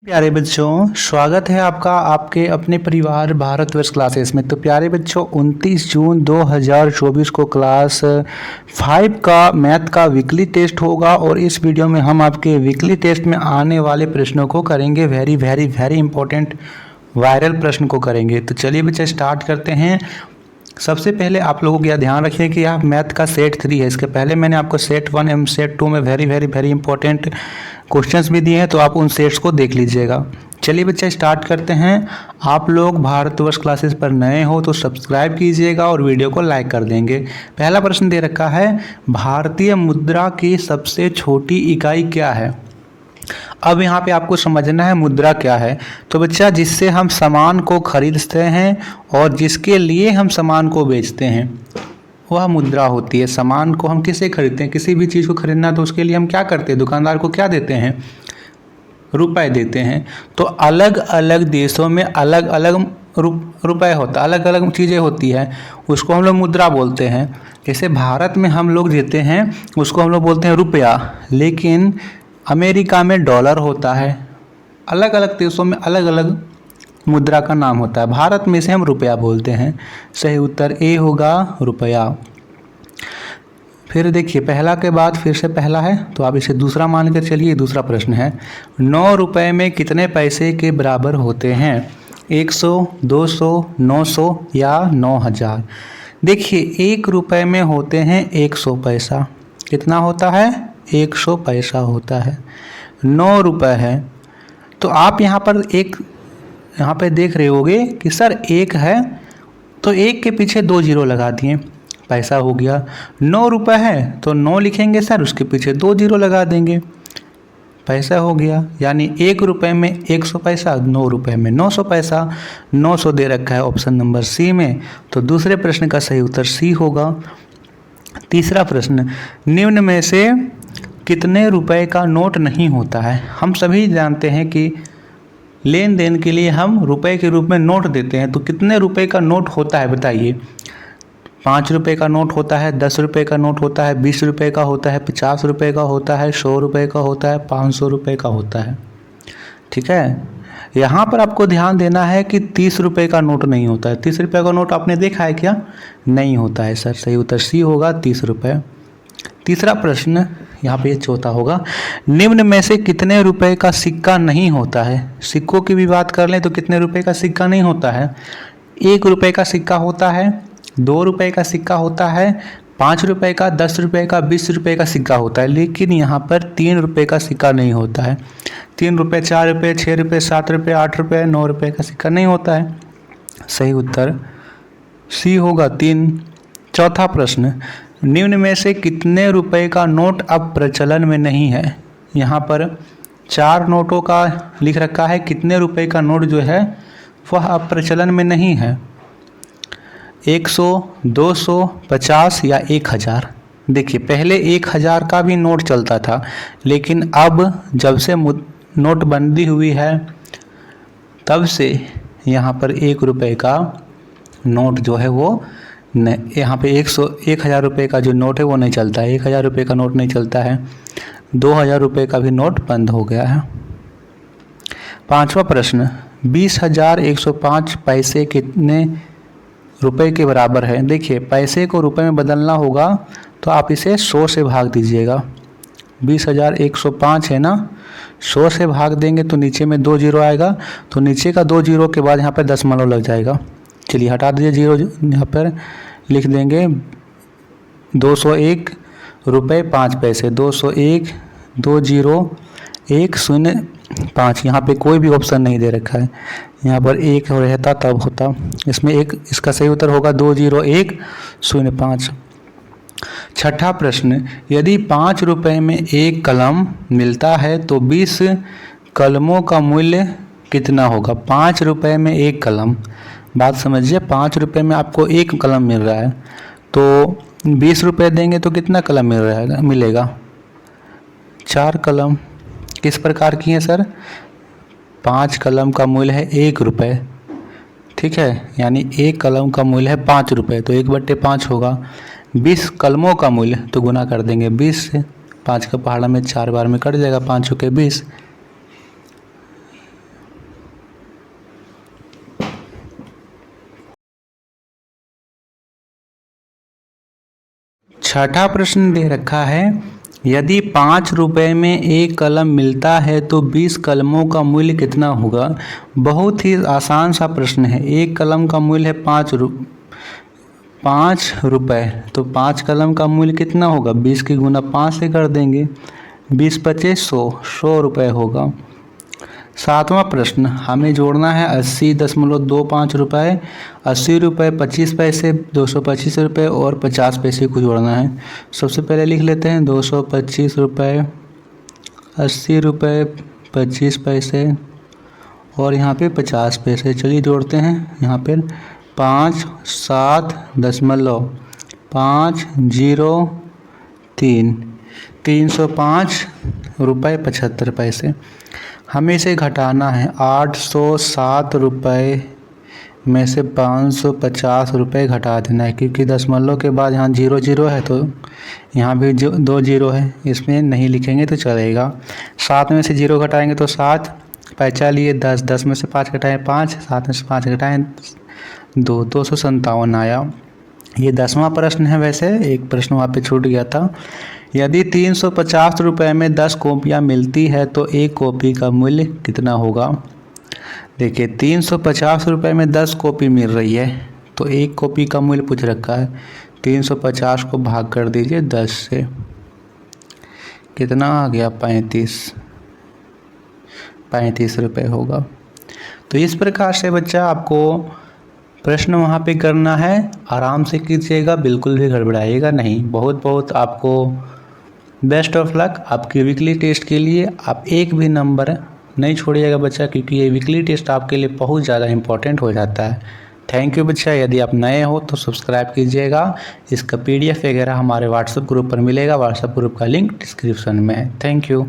प्यारे बच्चों, स्वागत है आपका आपके अपने परिवार भारतवर्ष क्लासेस में। तो प्यारे बच्चों, 29 जून 2024 को क्लास 5 का मैथ का वीकली टेस्ट होगा और इस वीडियो में हम आपके वीकली टेस्ट में आने वाले प्रश्नों को करेंगे। Very very very important viral प्रश्न को करेंगे। तो चलिए बच्चे स्टार्ट करते हैं। सबसे पहले आप लोगों को यह ध्यान रखिए कि यह मैथ का सेट 3 है। इसके पहले मैंने आपको सेट 1 एवं सेट 2 में very very very important questions भी दिए हैं, तो आप उन सेट्स को देख लीजिएगा। चलिए बच्चे स्टार्ट करते हैं। आप लोग भारतवर्ष क्लासेस पर नए हो तो सब्सक्राइब कीजिएगा और वीडियो को लाइक कर देंगे। पहला प्रश्न दे रखा है, भारतीय मुद्रा की सबसे छोटी इकाई क्या है। अब यहाँ पे आपको समझना है मुद्रा क्या है। तो बच्चा, जिससे हम सामान को खरीदते हैं और जिसके लिए हम सामान को बेचते हैं वह मुद्रा होती है। सामान को हम किससे खरीदते हैं, किसी भी चीज़ को खरीदना तो उसके लिए हम क्या करते हैं, दुकानदार को क्या देते हैं, रुपए देते हैं। तो अलग अलग देशों में अलग अलग रुपए होता है, अलग अलग चीज़ें होती है, उसको हम लोग मुद्रा बोलते हैं। जैसे भारत में हम लोग देते हैं उसको हम लोग बोलते हैं रुपया, लेकिन अमेरिका में डॉलर होता है। अलग अलग देशों में अलग अलग मुद्रा का नाम होता है। भारत में से हम रुपया बोलते हैं। सही उत्तर ए होगा, रुपया। फिर देखिए, पहला के बाद फिर से पहला है तो आप इसे दूसरा मान कर चलिए। दूसरा प्रश्न है, 9 रुपये में कितने पैसे के बराबर होते हैं। 100, 200, 900 या 9000। देखिए, 1 रुपये में होते हैं 100 पैसा। कितना होता है, 100 पैसा होता है। 9 रुपये है तो आप यहाँ पे देख रहे होगे कि सर 1 है तो 1 के पीछे 2 जीरो लगा दिए, पैसा हो गया। 9 रुपये है तो 9 लिखेंगे सर, उसके पीछे 2 जीरो लगा देंगे, पैसा हो गया। यानी 1 रुपये में 100 पैसा, 9 रुपये में 900 पैसा। 900 दे रखा है ऑप्शन नंबर सी में। तो दूसरे प्रश्न का सही उत्तर सी होगा। तीसरा प्रश्न, निम्न में से कितने रुपए का नोट नहीं होता है। हम सभी जानते हैं कि लेन देन के लिए हम रुपए के रूप में नोट देते हैं। तो कितने रुपए का नोट होता है बताइए। 5 रुपये का नोट होता है, 10 रुपये का नोट होता है, 20 रुपये का होता है, 50 रुपये का होता है, 100 रुपये का होता है, 500 रुपये का होता है। ठीक है, यहाँ पर आपको ध्यान देना है कि 30 रुपये का नोट नहीं होता है। 30 रुपये का नोट आपने देखा है क्या, नहीं होता है सर। सही उत्तर सी होगा, 30 रुपये। तीसरा प्रश्न यहाँ पे चौथा होगा, निम्न में से कितने रुपए का सिक्का नहीं होता है। सिक्कों की भी बात कर लें तो कितने रुपए का सिक्का नहीं होता है। 1 रुपये का सिक्का होता है, 2 रुपये का सिक्का होता है, 5 रुपये का, 10 रुपये का, 20 रुपये का सिक्का होता है। लेकिन यहाँ पर 3 रुपये का सिक्का नहीं होता है। 3 रुपये, 4 रुपये, 6 रुपये, 7 रुपये, 8 रुपये, 9 रुपये का सिक्का नहीं होता है। सही उत्तर सी होगा, 3। चौथा प्रश्न, निम्न में से कितने रुपए का नोट अब प्रचलन में नहीं है। यहाँ पर 4 नोटों का लिख रखा है, कितने रुपए का नोट जो है वह अब प्रचलन में नहीं है। 100, 200, 50 या 1000। देखिए, पहले 1000 का भी नोट चलता था, लेकिन अब जब से नोटबंदी हुई है तब से यहाँ पर 1 रुपये का नोट जो है वो यहाँ पे 1000 रुपये का जो नोट है वो नहीं चलता है। 1000 रुपये का नोट नहीं चलता है। 2000 रुपये का भी नोट बंद हो गया है। पांचवा प्रश्न, 20,105 पैसे कितने रुपए के बराबर है। देखिए, पैसे को रुपए में बदलना होगा तो आप इसे 100 से भाग दीजिएगा। 20,105 है ना, 100 से भाग देंगे तो नीचे में 2 जीरो आएगा, तो नीचे का 2 जीरो के बाद यहाँ पर दशमलव लग जाएगा। चलिए हटा दीजिए जीरो, यहाँ पर लिख देंगे 201 रुपये 5 पैसे। 201, 20105। यहाँ पे कोई भी ऑप्शन नहीं दे रखा है, यहाँ पर 1 रहता तब होता। इसमें इसका सही उत्तर होगा 20105। छठा प्रश्न, यदि 5 रुपये में 1 कलम मिलता है तो 20 कलमों का मूल्य कितना होगा। 5 रुपये में 1 कलम, बात समझिए, 5 रुपये में आपको 1 कलम मिल रहा है तो 20 रुपये देंगे तो कितना कलम मिलेगा। 4 कलम। किस प्रकार की है सर, 5 कलम का मूल्य है 1 रुपये। ठीक है, यानी 1 कलम का मूल्य है 5 रुपये, तो 1/5 होगा। 20 कलमों का मूल्य तो गुना कर देंगे 20 से, 5 का पहाड़ा में 4 बार में कट जाएगा, 5 के 20। छठा प्रश्न दे रखा है, यदि 5 रुपए में एक कलम मिलता है तो 20 कलमों का मूल्य कितना होगा। बहुत ही आसान सा प्रश्न है। एक कलम का मूल्य है 5 रुपए, तो 5 कलम का मूल्य कितना होगा, 20 की गुना 5 से कर देंगे, 20 पचे 100 रुपये होगा। सातवां प्रश्न, हमें जोड़ना है 80.25 रुपये, 80 रुपये 25 पैसे, 225 रुपये और 50 पैसे को जोड़ना है। सबसे पहले लिख लेते हैं 225 रुपये, 80 रुपये 25 पैसे और यहाँ पे 50 पैसे। चलिए जोड़ते हैं। यहाँ पर 5 7 दशमलव 5 0 3 305 रुपये 75 पैसे। हमें इसे घटाना है। 807 रुपये में से 550 रुपये घटा देना है, क्योंकि दशमलव के बाद यहाँ 0 0 है तो यहाँ भी 2 0 है, इसमें नहीं लिखेंगे तो चलेगा। 7 में से 0 घटाएंगे तो 7, पैंचा लिए 10, 10 में से 5 घटाएँ 5, 7 में से 5 घटाएँ 2, 257 आया। ये 10वां प्रश्न है। वैसे एक प्रश्न वहाँ पे छूट गया था। यदि 350 रुपये में 10 कॉपियाँ मिलती है तो एक कॉपी का मूल्य कितना होगा। देखिए 350 रुपये में 10 कॉपी मिल रही है तो एक कॉपी का मूल्य पूछ रखा है। 350 को भाग कर दीजिए 10 से, कितना आ गया 35 रुपये होगा। तो इस प्रकार से बच्चा आपको प्रश्न वहाँ पे करना है। आराम से कीजिएगा, बिल्कुल भी गड़बड़ाइएगा नहीं। बहुत बहुत आपको बेस्ट ऑफ लक आपके वीकली टेस्ट के लिए। आप एक भी नंबर नहीं छोड़िएगा बच्चा, क्योंकि ये वीकली टेस्ट आपके लिए बहुत ज़्यादा इम्पोर्टेंट हो जाता है। थैंक यू बच्चा। यदि आप नए हो तो सब्सक्राइब कीजिएगा। इसका PDF वगैरह हमारे व्हाट्सएप ग्रुप पर मिलेगा। व्हाट्सएप ग्रुप का लिंक डिस्क्रिप्शन में है। Thank you.